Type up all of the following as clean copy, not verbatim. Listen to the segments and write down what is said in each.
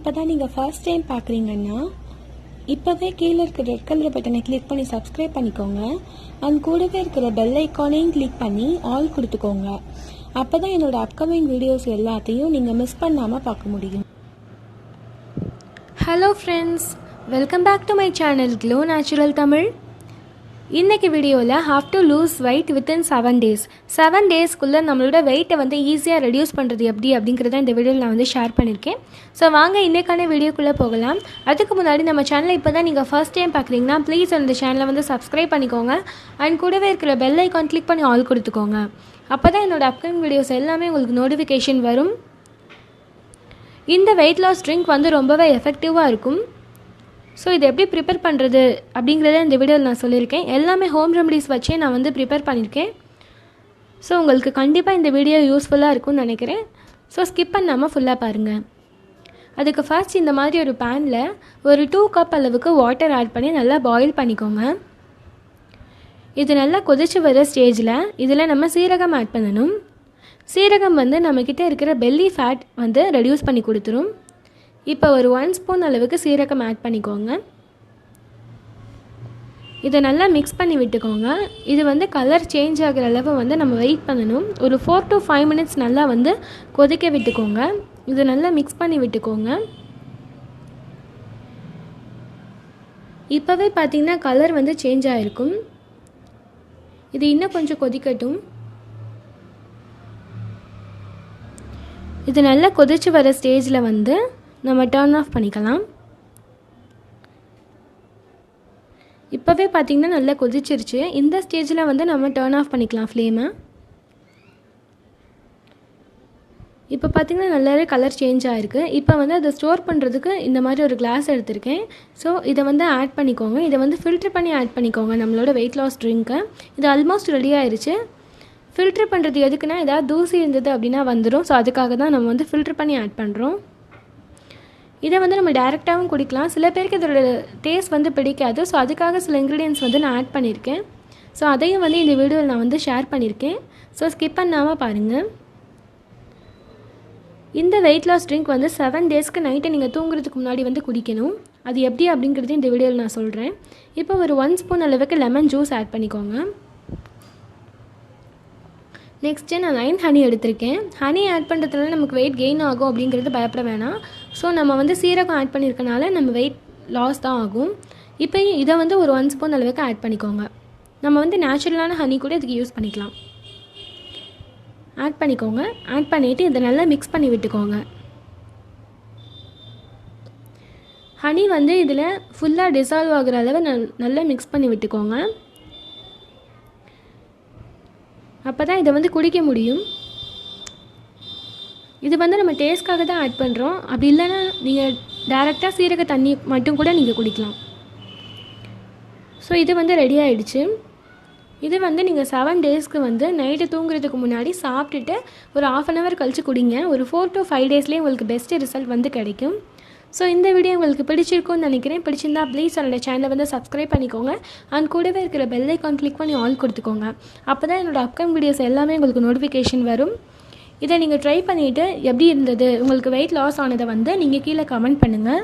இப்போதான் நீங்கள் first time பார்க்குறீங்கன்னா இப்போவே கீழே இருக்கிற ரெட் கலர் பட்டனை கிளிக் பண்ணி சப்ஸ்கிரைப் பண்ணிக்கோங்க. அண்ட் கூடவே இருக்கிற பெல் ஐக்கானையும் கிளிக் பண்ணி ஆல் கொடுத்துக்கோங்க. அப்போ தான் என்னோடய அப்கமிங் வீடியோஸ் எல்லாத்தையும் நீங்கள் மிஸ் பண்ணாமல் பார்க்க முடியும். Hello friends, welcome back to my channel Glow Natural Tamil. இன்றைக்கி வீடியோவில் how to lose weight within 7 days. 7 daysக்குள்ளே நம்மளோட வெயிட்டை வந்து ஈஸியாக ரெடியூஸ் பண்ணுறது எப்படி அப்படிங்கிறத இந்த வீடியோவில் நான் வந்து ஷேர் பண்ணியிருக்கேன். ஸோ வாங்க இன்றைக்கான வீடியோக்குள்ளே போகலாம். அதுக்கு முன்னாடி நம்ம சேனலை இப்போ தான் நீங்கள் ஃபர்ஸ்ட் டைம் பார்க்குறீங்கன்னா ப்ளீஸ் அந்த சேனலை வந்து சப்ஸ்கிரைப் பண்ணிக்கோங்க. அண்ட் கூடவே இருக்கிற பெல் ஐக்கான் கிளிக் பண்ணி ஆல் கொடுத்துக்கோங்க. அப்போ தான் என்னோடய அப்கமிங் வீடியோஸ் எல்லாமே உங்களுக்கு நோட்டிஃபிகேஷன் வரும். இந்த வெயிட் லாஸ் ட்ரிங்க் வந்து ரொம்பவே எஃபெக்டிவாக இருக்கும். ஸோ இது எப்படி ப்ரிப்பேர் பண்ணுறது அப்படிங்கிறத இந்த வீடியோவில் நான் சொல்லியிருக்கேன். எல்லாமே ஹோம் ரெமடிஸ் வச்சே நான் வந்து ப்ரிப்பேர் பண்ணியிருக்கேன். ஸோ உங்களுக்கு கண்டிப்பாக இந்த வீடியோ யூஸ்ஃபுல்லாக இருக்கும்னு நினைக்கிறேன். ஸோ ஸ்கிப் பண்ணாமல் ஃபுல்லாக பாருங்கள். அதுக்கு ஃபர்ஸ்ட் இந்த மாதிரி ஒரு பேனில் ஒரு 2 கப் அளவுக்கு வாட்டர் ஆட் பண்ணி நல்லா பாயில் பண்ணிக்கோங்க. இது நல்லா கொதிச்சு வர ஸ்டேஜில் இதில் நம்ம சீரகம் ஆட் பண்ணணும். சீரகம் வந்து நம்மக்கிட்ட இருக்கிற பெல்லி ஃபேட் வந்து ரெடியூஸ் பண்ணி கொடுத்துரும். இப்போ ஒரு 1 ஸ்பூன் அளவுக்கு சீரகம் ஆட் பண்ணிக்கோங்க. இதை நல்லா மிக்ஸ் பண்ணி விட்டுக்கோங்க. இது வந்து கலர் சேஞ்ச் ஆகிற அளவு வந்து நம்ம வெயிட் பண்ணணும். ஒரு 4 to 5 minutes நல்லா வந்து கொதிக்க விட்டுக்கோங்க. இதை நல்லா மிக்ஸ் பண்ணி விட்டுக்கோங்க. இப்போவே பார்த்திங்கன்னா கலர் வந்து சேஞ்ச் ஆகிருக்கும். இது இன்னும் கொஞ்சம் கொதிக்கட்டும். இது நல்லா கொதிச்சு வர ஸ்டேஜில் வந்து நம்ம டர்ன் ஆஃப் பண்ணிக்கலாம். இப்போவே பார்த்திங்கன்னா நல்லா கொதிச்சிருச்சு. இந்த ஸ்டேஜில் வந்து நம்ம டர்ன் ஆஃப் பண்ணிக்கலாம் ஃப்ளேமை. இப்போ பார்த்திங்கன்னா நல்லாவே கலர் சேஞ்ச் ஆகிருக்கு. இப்போ வந்து அதை ஸ்டோர் பண்ணுறதுக்கு இந்த மாதிரி ஒரு கிளாஸ் எடுத்திருக்கேன். ஸோ இதை வந்து ஆட் பண்ணிக்கோங்க. இதை வந்து ஃபில்ட்ரு பண்ணி ஆட் பண்ணிக்கோங்க நம்மளோட வெயிட் லாஸ் ட்ரிங்க்கை. இது ஆல்மோஸ்ட் ரெடி ஆயிடுச்சு. ஃபில்ட்ரு பண்ணுறது எதுக்குன்னா ஏதாவது தூசி இருந்தது அப்படின்னா வந்துடும். ஸோ அதுக்காக தான் நம்ம வந்து ஃபில்ட்ரு பண்ணி ஆட் பண்ணுறோம். இதை வந்து நம்ம டைரெக்டாகவும் குடிக்கலாம். சில பேருக்கு இதோட டேஸ்ட் வந்து பிடிக்காது. ஸோ அதுக்காக சில இன்க்ரீடியன்ட்ஸ் வந்து நான் ஆட் பண்ணியிருக்கேன். ஸோ அதையும் வந்து இந்த வீடியோவில் நான் வந்து ஷேர் பண்ணியிருக்கேன். ஸோ ஸ்கிப் பண்ணாமல் பாருங்கள். இந்த வெயிட் லாஸ் ட்ரிங்க் வந்து 7 daysக்கு நைட்டை நீங்கள் தூங்குறதுக்கு முன்னாடி வந்து குடிக்கணும். அது எப்படி அப்படிங்கிறது இந்த வீடியோவில் நான் சொல்கிறேன். இப்போ ஒரு 1 ஸ்பூன் அளவுக்கு லெமன் ஜூஸ் ஆட் பண்ணிக்கோங்க. நெக்ஸ்ட்டு நான் 9 ஹனி எடுத்திருக்கேன். ஹனி ஆட் பண்ணுறதுனால நமக்கு வெயிட் கெயின் ஆகும் அப்படிங்கிறது பயப்பட வேணாம். ஸோ நம்ம வந்து சீரகம் ஆட் பண்ணியிருக்கனால நம்ம வெயிட் லாஸ் தான் ஆகும். இப்போ இதை வந்து ஒரு 1 ஸ்பூன் அளவுக்கு ஆட் பண்ணிக்கோங்க. நம்ம வந்து நேச்சுரலான ஹனி கூட இதுக்கு யூஸ் பண்ணிக்கலாம். ஆட் பண்ணிக்கோங்க. ஆட் பண்ணிவிட்டு இதை நல்லா மிக்ஸ் பண்ணி விட்டுக்கோங்க. ஹனி வந்து இதில் ஃபுல்லாக டிசால்வ் ஆகிற அளவு நல்லா மிக்ஸ் பண்ணி விட்டுக்கோங்க. அப்போ தான் இதை வந்து குடிக்க முடியும். இது வந்து நம்ம டேஸ்ட்காக தான் ஆட் பண்ணுறோம். அப்படி இல்லைன்னா நீங்கள் டைரெக்டாக சீரக தண்ணி மட்டும் கூட நீங்கள் குடிக்கலாம். ஸோ இது வந்து ரெடி ஆகிடுச்சு. இது வந்து நீங்கள் 7 daysக்கு வந்து நைட்டு தூங்குறதுக்கு முன்னாடி சாப்பிட்டுட்டு ஒரு 1/2 hour கழித்து குடிங்க. ஒரு 4 to 5 daysலேயே உங்களுக்கு பெஸ்ட்டு ரிசல்ட் வந்து கிடைக்கும். ஸோ இந்த வீடியோ உங்களுக்கு பிடிச்சிருக்கும்னு நினைக்கிறேன். பிடிச்சிருந்தா ப்ளீஸ் என்னோடய சேனலை வந்து சப்ஸ்கிரைப் பண்ணிக்கோங்க. அண்ட் கூடவே இருக்கிற பெல் ஐக்கான் கிளிக் பண்ணி ஆல் கொடுத்துக்கோங்க. அப்போ தான் என்னோடய அப்கமிங் வீடியோஸ் எல்லாமே உங்களுக்கு நோட்டிஃபிகேஷன் வரும். இதை நீங்கள் ட்ரை பண்ணிவிட்டு எப்படி இருந்தது, உங்களுக்கு வெயிட் லாஸ் ஆனதை வந்து நீங்கள் கீழே கமெண்ட் பண்ணுங்கள்.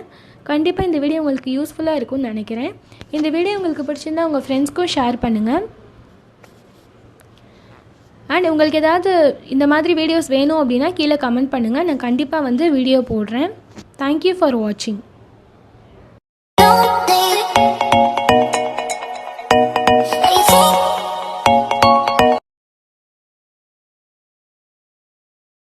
கண்டிப்பாக இந்த வீடியோ உங்களுக்கு யூஸ்ஃபுல்லாக இருக்கும்னு நினைக்கிறேன். இந்த வீடியோ உங்களுக்கு பிடிச்சிருந்தா உங்கள் ஃப்ரெண்ட்ஸ்க்கும் ஷேர் பண்ணுங்கள். அண்ட் உங்களுக்கு ஏதாவது இந்த மாதிரி வீடியோஸ் வேணும் அப்படின்னா கீழே கமெண்ட் பண்ணுங்கள். நான் கண்டிப்பாக வந்து வீடியோ போடுறேன். தேங்க்யூ ஃபார் வாட்சிங்.